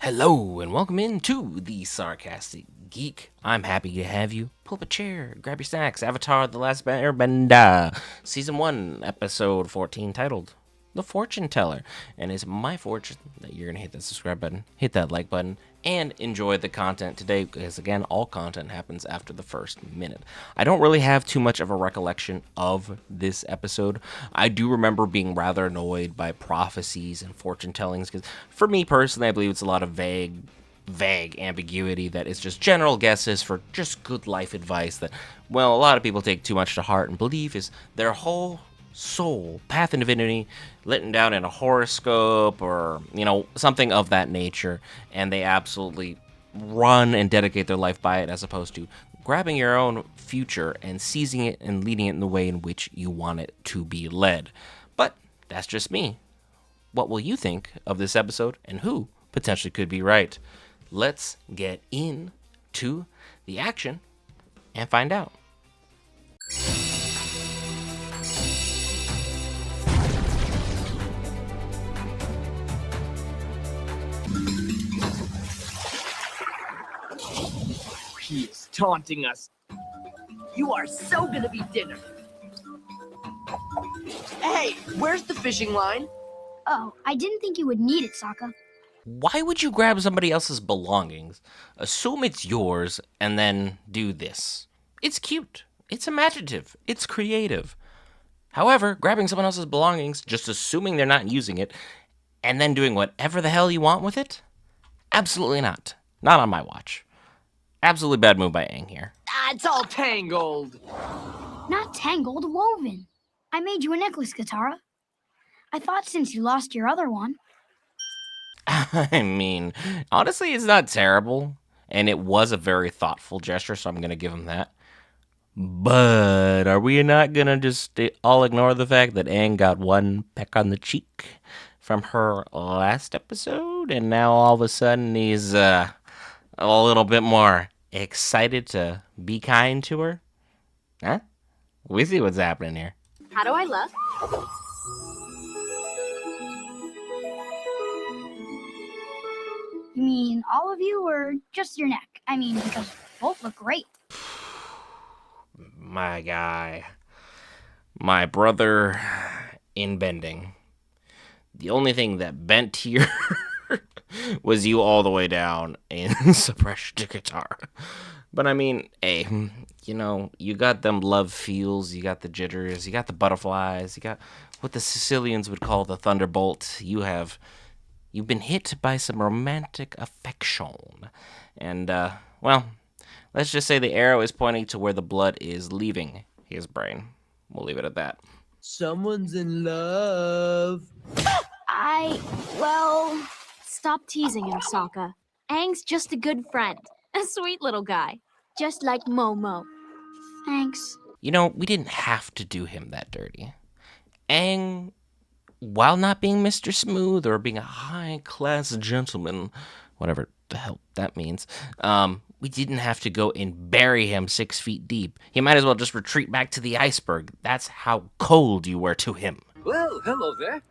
Hello and welcome into the Sarcastic Geek. I'm happy to have you. Pull up a chair, grab your snacks. Avatar: The Last Airbender, Season 1, Episode 14, titled The Fortune Teller. And it's my fortune that you're going to hit that subscribe button, hit that like button, and enjoy the content today, because again, all content happens after the first minute. I don't really have too much of a recollection of this episode. I do remember being rather annoyed by prophecies and fortune tellings, because for me personally, I believe it's a lot of vague ambiguity that is just general guesses for just good life advice that, well, a lot of people take too much to heart and believe is their whole soul, path and divinity, written down in a horoscope or, something of that nature, and they absolutely run and dedicate their life by it, as opposed to grabbing your own future and seizing it and leading it in the way in which you want it to be led. But that's just me. What will you think of this episode, and who potentially could be right? Let's get into the action and find out. He is taunting us. You are so gonna be dinner. Hey, where's the fishing line? Oh, I didn't think you would need it, Sokka. Why would you grab somebody else's belongings, assume it's yours, and then do this? It's cute. It's imaginative. It's creative. However, grabbing someone else's belongings, just assuming they're not using it, and then doing whatever the hell you want with it? Absolutely not. Not on my watch. Absolutely bad move by Aang here. It's all tangled. Not tangled, woven. I made you a necklace, Katara. I thought since you lost your other one. I mean, honestly, it's not terrible, and it was a very thoughtful gesture, so I'm going to give him that. But are we not going to just all ignore the fact that Aang got one peck on the cheek from her last episode, and now all of a sudden he's a little bit more excited to be kind to her? Huh? We see what's happening here. How do I look? You mean all of you, or just your neck? I mean, because both look great. My guy. My brother in bending. The only thing that bent here was you all the way down in suppression to guitar. But I mean, hey, you got them love feels, you got the jitters, you got the butterflies, you got what the Sicilians would call the thunderbolt. You've been hit by some romantic affection. And, let's just say the arrow is pointing to where the blood is leaving his brain. We'll leave it at that. Someone's in love. Stop teasing him, Sokka. Aang's just a good friend. A sweet little guy. Just like Momo. Thanks. We didn't have to do him that dirty. Aang, while not being Mr. Smooth or being a high-class gentleman, whatever the hell that means, we didn't have to go and bury him 6 feet deep. He might as well just retreat back to the iceberg. That's how cold you were to him. Well, hello there.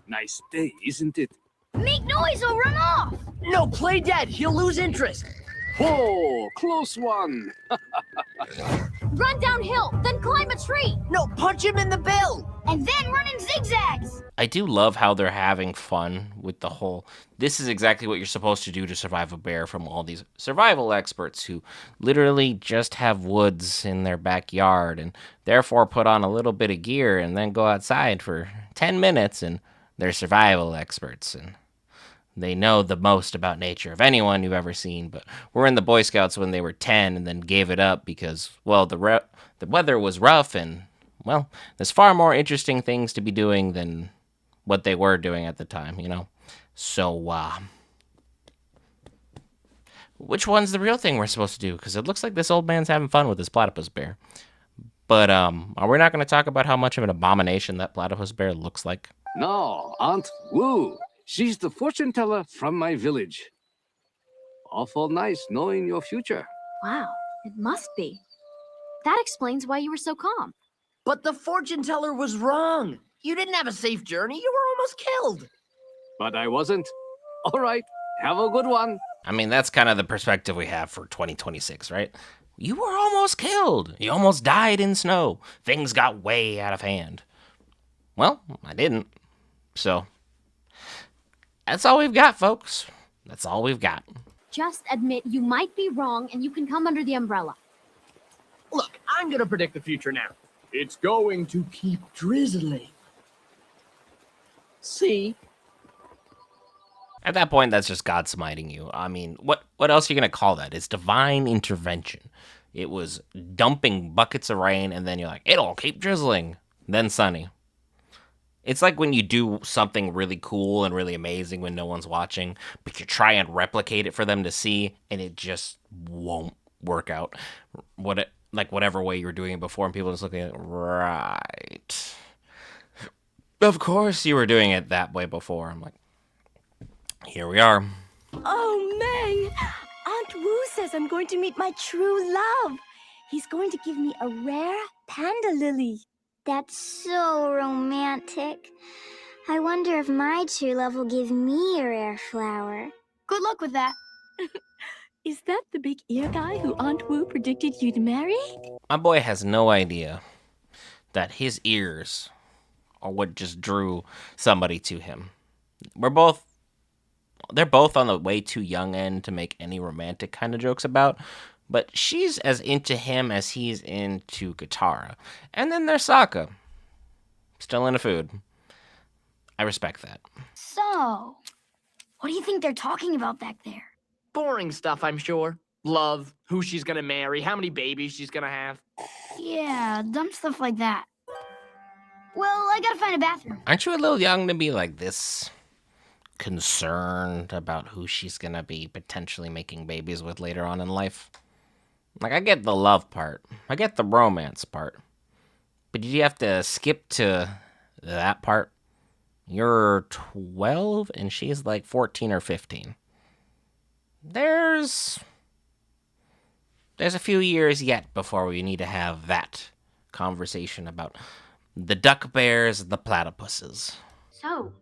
Nice day, isn't it? Make noise or run off! No, play dead. He'll lose interest. Oh, close one. Run downhill, then climb a tree. No, punch him in the bill. And then run in zigzags! I do love how they're having fun with the whole, this is exactly what you're supposed to do to survive a bear, from all these survival experts who literally just have woods in their backyard and therefore put on a little bit of gear and then go outside for 10 minutes and they're survival experts and they know the most about nature of anyone you've ever seen. But we're in the Boy Scouts when they were 10 and then gave it up because, well, the weather was rough and, well, there's far more interesting things to be doing than what they were doing at the time, So, which one's the real thing we're supposed to do? Because it looks like this old man's having fun with his platypus bear. But, are we not going to talk about how much of an abomination that platypus bear looks like? No, Aunt Wu. She's the fortune teller from my village. Awful nice knowing your future. Wow, it must be. That explains why you were so calm. But the fortune teller was wrong. You didn't have a safe journey. You were almost killed. But I wasn't. All right, Have a good one. I mean, that's kind of the perspective we have for 2026, right? You were almost killed. You almost died in snow. Things got way out of hand. Well, I didn't. So, that's all we've got, folks. That's all we've got. Just admit you might be wrong and you can come under the umbrella. Look, I'm gonna predict the future now. It's going to keep drizzling. See? At that point, that's just God smiting you. I mean, what else are you going to call that? It's divine intervention. It was dumping buckets of rain, and then you're like, it'll keep drizzling. Then sunny. It's like when you do something really cool and really amazing when no one's watching, but you try and replicate it for them to see, and it just won't work out. Whatever way you were doing it before, and people just looking at it, right. Of course you were doing it that way before. I'm like, here we are. Oh, May! Aunt Wu says I'm going to meet my true love. He's going to give me a rare panda lily. That's so romantic. I wonder if my true love will give me a rare flower. Good luck with that. Is that the big ear guy who Aunt Wu predicted you'd marry? My boy has no idea that his ears are what just drew somebody to him. They're both on the way too young end to make any romantic kind of jokes about, but she's as into him as he's into Katara. And then there's Sokka. Still into food. I respect that. So, what do you think they're talking about back there? Boring stuff, I'm sure. Love, who she's gonna marry, how many babies she's gonna have. Yeah, dumb stuff like that. Well, I gotta find a bathroom. Aren't you a little young to be like this concerned about who she's gonna be potentially making babies with later on in life? Like, I get the love part. I get the romance part. But did you have to skip to that part? You're 12 and she's like 14 or 15. There's a few years yet before we need to have that conversation about the duck bears and the platypuses. So,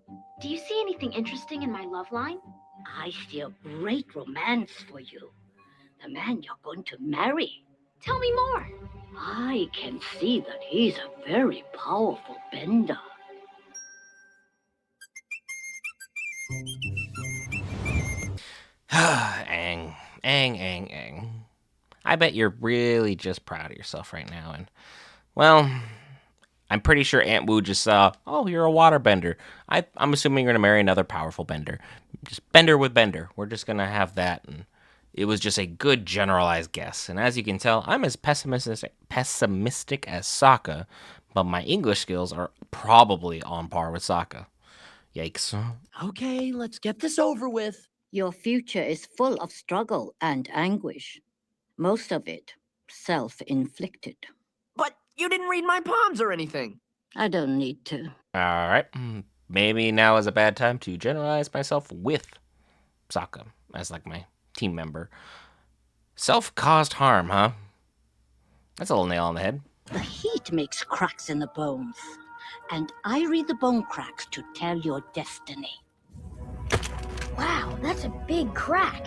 do you see anything interesting in my love line? I see a great romance for you. The man you're going to marry. Tell me more. I can see that he's a very powerful bender. Aang. I bet you're really just proud of yourself right now. And, well, I'm pretty sure Aunt Wu just saw, oh, you're a water bender. I'm assuming you're going to marry another powerful bender. Just bender with bender. We're just going to have that. And it was just a good generalized guess. And as you can tell, I'm as pessimistic as Sokka, but my English skills are probably on par with Sokka. Yikes. Okay, let's get this over with. Your future is full of struggle and anguish. Most of it self-inflicted. But you didn't read my palms or anything. I don't need to. All right. Maybe now is a bad time to generalize myself with Sokka as like my team member. Self-caused harm, huh? That's a little nail on the head. The heat makes cracks in the bones. And I read the bone cracks to tell your destiny. Wow, that's a big crack.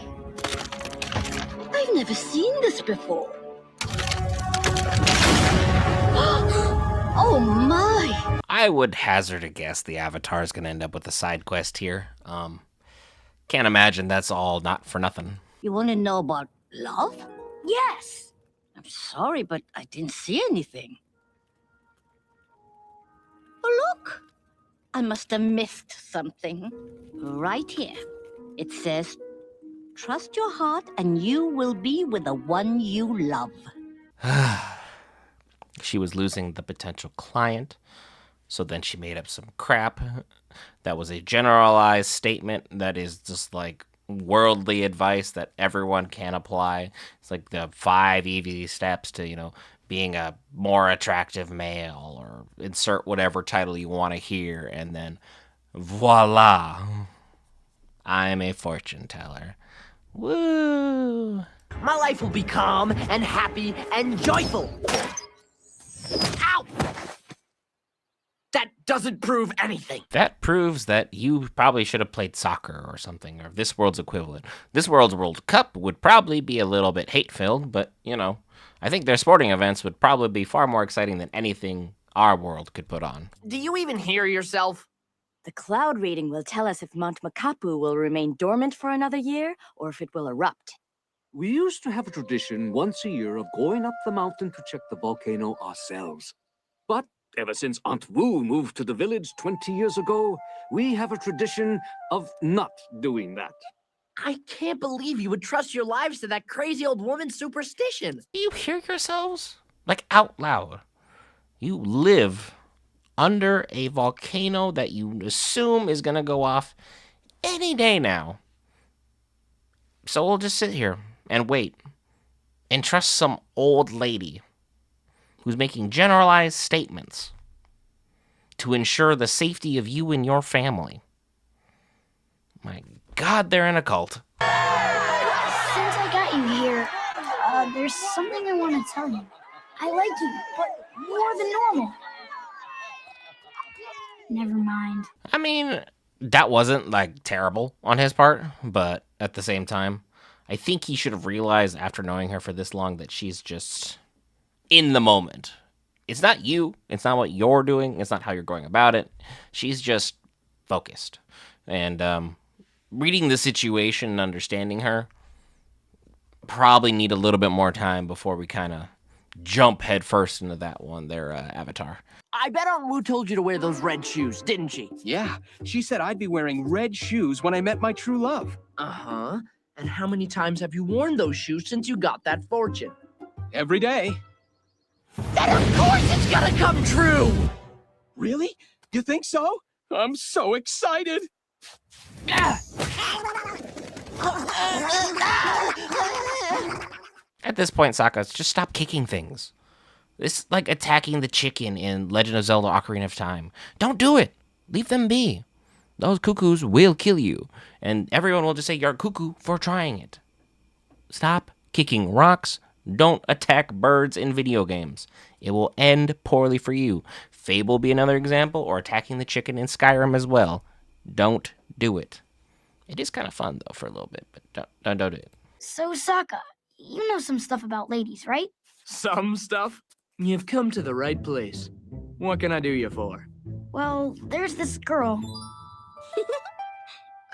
I've never seen this before. Oh my! I would hazard a guess the Avatar is going to end up with a side quest here. Can't imagine that's all not for nothing. You want to know about love? Yes. I'm sorry, but I didn't see anything. Oh, look! I must have missed something. Right here. It says, trust your heart and you will be with the one you love. She was losing the potential client, so then she made up some crap that was a generalized statement that is just like worldly advice that everyone can apply. It's like the 5 easy steps to, being a more attractive male, or insert whatever title you want to hear, and then voila, I'm a fortune teller. Woo! My life will be calm and happy and joyful. Ow! That doesn't prove anything. That proves that you probably should have played soccer or something, or this world's equivalent. This world's World Cup would probably be a little bit hate-filled, but, I think their sporting events would probably be far more exciting than anything our world could put on. Do you even hear yourself? The cloud reading will tell us if Mount Makapu will remain dormant for another year or if it will erupt. We used to have a tradition once a year of going up the mountain to check the volcano ourselves. But ever since Aunt Wu moved to the village 20 years ago, we have a tradition of not doing that. I can't believe you would trust your lives to that crazy old woman's superstition. Do you hear yourselves? Like, out loud. You live under a volcano that you assume is going to go off any day now. So we'll just sit here and wait and trust some old lady who's making generalized statements to ensure the safety of you and your family. My God, they're in a cult. Since I got you here, there's something I want to tell you. I like you, but more than normal. Never mind. I mean, that wasn't, terrible on his part, but at the same time, I think he should have realized after knowing her for this long that she's just in the moment. It's not you. It's not what you're doing. It's not how you're going about it. She's just focused. And reading the situation and understanding her, probably need a little bit more time before we kind of jump headfirst into that one, their avatar. I bet Aunt Wu told you to wear those red shoes, didn't she? Yeah, she said I'd be wearing red shoes when I met my true love. Uh-huh. And how many times have you worn those shoes since you got that fortune? Every day. Then of course it's gonna come true! Really? You think so? I'm so excited. At this point, Sokka, just stop kicking things. It's like attacking the chicken in Legend of Zelda Ocarina of Time. Don't do it. Leave them be. Those cuckoos will kill you. And everyone will just say you're a cuckoo for trying it. Stop kicking rocks. Don't attack birds in video games. It will end poorly for you. Fable will be another example, or attacking the chicken in Skyrim as well. Don't do it. It is kind of fun, though, for a little bit, but don't do it. So, Sokka, you know some stuff about ladies, right? Some stuff? You've come to the right place. What can I do you for? Well, there's this girl.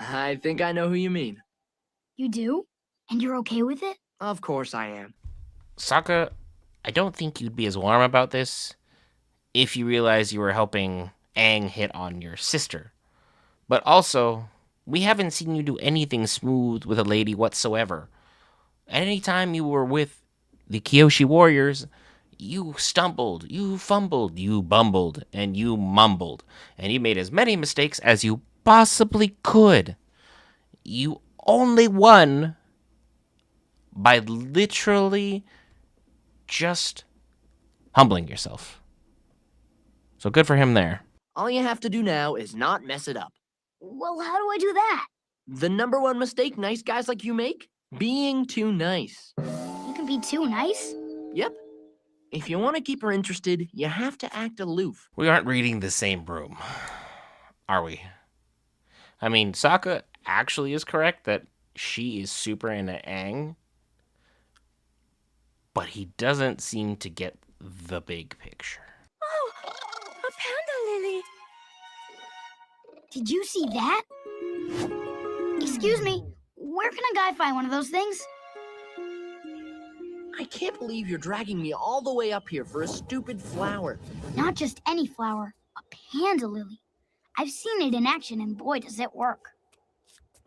I think I know who you mean. You do? And you're okay with it? Of course I am. Sokka, I don't think you'd be as warm about this if you realized you were helping Aang hit on your sister. But also, we haven't seen you do anything smooth with a lady whatsoever. At any time you were with the Kyoshi warriors, you stumbled, you fumbled, you bumbled, and you mumbled. And you made as many mistakes as you possibly could. You only won by literally just humbling yourself. So good for him there. All you have to do now is not mess it up. Well, how do I do that? The number one mistake nice guys like you make? Being too nice. You can be too nice? Yep. If you want to keep her interested, you have to act aloof. We aren't reading the same room, are we? I mean, Sokka actually is correct that she is super into Aang, but he doesn't seem to get the big picture. Oh, a panda lily. Did you see that? Excuse me, where can a guy find one of those things? I can't believe you're dragging me all the way up here for a stupid flower. Not just any flower, a panda lily. I've seen it in action, and boy, does it work.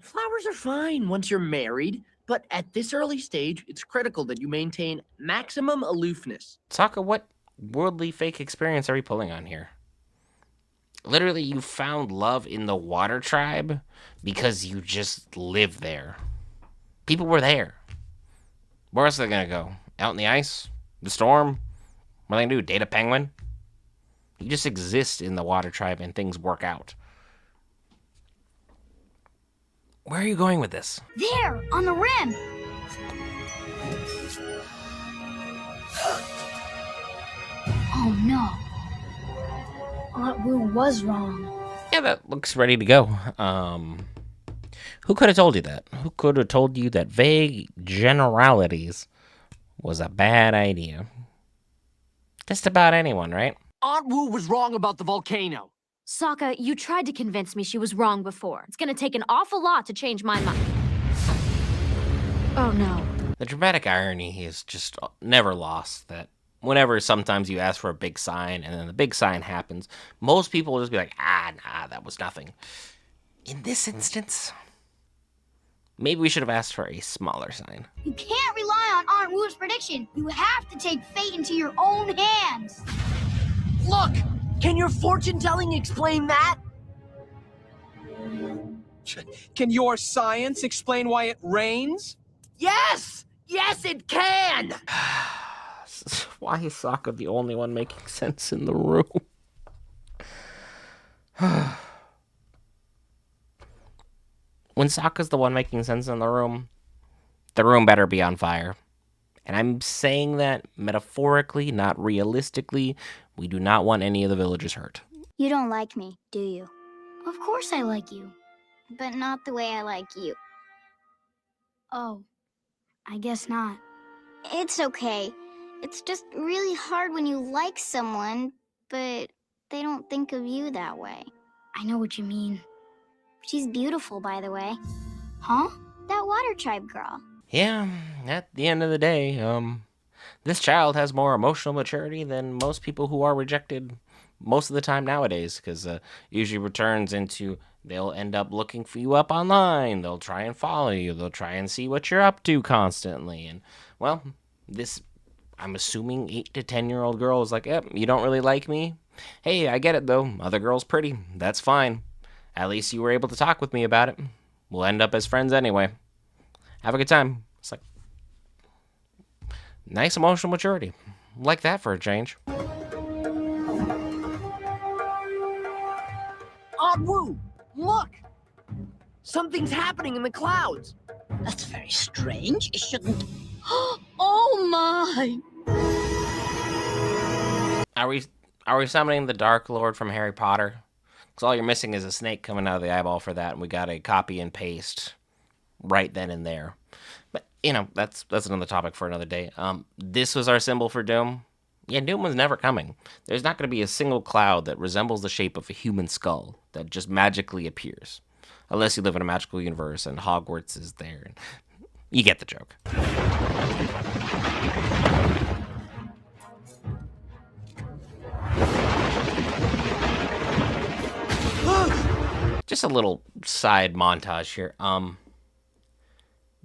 Flowers are fine once you're married, but at this early stage, it's critical that you maintain maximum aloofness. Sokka, what worldly fake experience are we pulling on here? Literally, you found love in the water tribe because you just live there. People were there. Where else are they gonna go? Out in the ice? The storm? What are they gonna do? Date a penguin? You just exist in the water tribe and things work out. Where are you going with this? There, on the rim. Oh no. Aunt Wu was wrong. Yeah, that looks ready to go. Who could have told you that? Who could have told you that vague generalities was a bad idea? Just about anyone, right? Aunt Wu was wrong about the volcano. Sokka, you tried to convince me she was wrong before. It's gonna take an awful lot to change my mind. Oh no. The dramatic irony is just never lost that whenever sometimes you ask for a big sign and then the big sign happens, most people will just be like, nah, that was nothing. In this instance, maybe we should have asked for a smaller sign. You can't rely on Aunt Wu's prediction. You have to take fate into your own hands. Look! Can your fortune-telling explain that? Can your science explain why it rains? Yes! Yes, it can! Why is Sokka the only one making sense in the room? When Sokka's the one making sense in the room better be on fire. And I'm saying that metaphorically, not realistically. We do not want any of the villagers hurt. You don't like me, do you? Of course I like you. But not the way I like you. Oh, I guess not. It's okay. It's just really hard when you like someone, but they don't think of you that way. I know what you mean. She's beautiful, by the way. Huh? That Water Tribe girl. Yeah, at the end of the day, this child has more emotional maturity than most people who are rejected most of the time nowadays, because usually returns into they'll end up looking for you up online, they'll try and follow you, they'll try and see what you're up to constantly, and, well, this, I'm assuming 8 to 10-year-old girl is like, yep, you don't really like me? Hey, I get it, though, other girl's pretty, that's fine. At least you were able to talk with me about it. We'll end up as friends anyway. Have a good time. It's like, nice emotional maturity. Like that for a change. Aunt Wu, look! Something's happening in the clouds. That's very strange. It shouldn't. Oh my! Are we summoning the Dark Lord from Harry Potter? Because all you're missing is a snake coming out of the eyeball for that, and we got a copy and paste right then and there. But, you know, that's another topic for another day. This was our symbol for Doom. Yeah, Doom was never coming. There's not going to be a single cloud that resembles the shape of a human skull that just magically appears. Unless you live in a magical universe and Hogwarts is there. You get the joke. Just a little side montage here.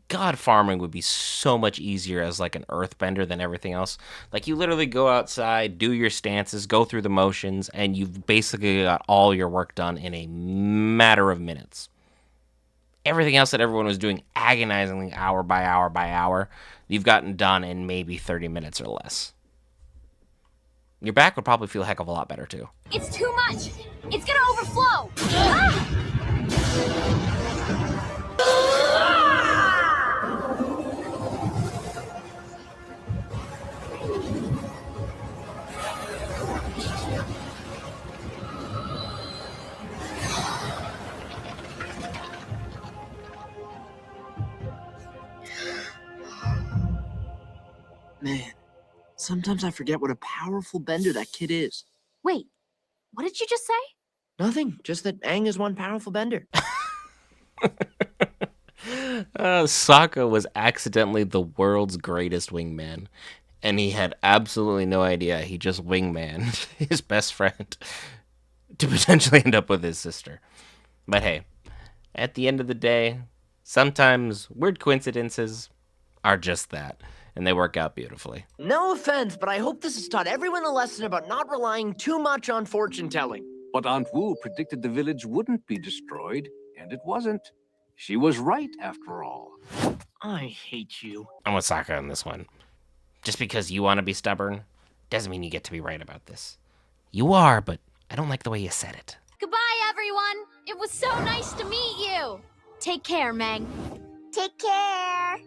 God farming would be so much easier as like an earthbender than everything else. Like you literally go outside, do your stances, go through the motions, and you've basically got all your work done in a matter of minutes. Everything else that everyone was doing agonizingly hour by hour by hour, you've gotten done in maybe 30 minutes or less. Your back would probably feel a heck of a lot better too. It's too much! It's gonna overflow! Ah! Man, sometimes I forget what a powerful bender that kid is. Wait, what did you just say? Nothing, just that Aang is one powerful bender. Sokka was accidentally the world's greatest wingman, and he had absolutely no idea he just wingmaned his best friend to potentially end up with his sister. But hey, at the end of the day, sometimes weird coincidences are just that, and they work out beautifully. No offense, but I hope this has taught everyone a lesson about not relying too much on fortune-telling. But Aunt Wu predicted the village wouldn't be destroyed, and it wasn't. She was right, after all. I hate you. I'm with Sokka on this one. Just because you want to be stubborn doesn't mean you get to be right about this. You are, but I don't like the way you said it. Goodbye, everyone! It was so nice to meet you! Take care, Meg. Take care.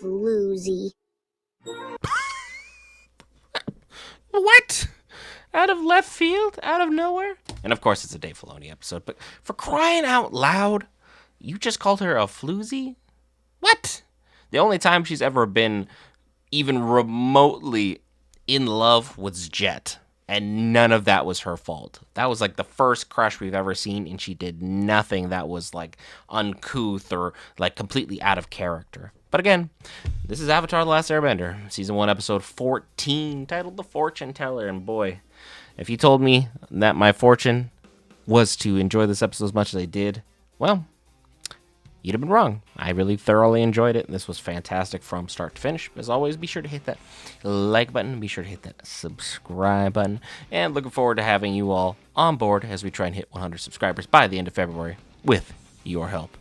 Floozy. What? Out of left field? Out of nowhere? And of course, it's a Dave Filoni episode, but for crying out loud, you just called her a floozy? What? The only time she's ever been even remotely in love was Jet, and none of that was her fault. That was like the first crush we've ever seen, and she did nothing that was like uncouth or like completely out of character. But again, this is Avatar: The Last Airbender, Season 1, Episode 14, titled The Fortune Teller. And boy, if you told me that my fortune was to enjoy this episode as much as I did, well, you'd have been wrong. I really thoroughly enjoyed it. This was fantastic from start to finish. As always, be sure to hit that like button. Be sure to hit that subscribe button. And looking forward to having you all on board as we try and hit 100 subscribers by the end of February with your help.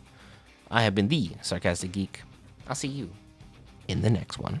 I have been the Sarcastic Geek. I'll see you in the next one.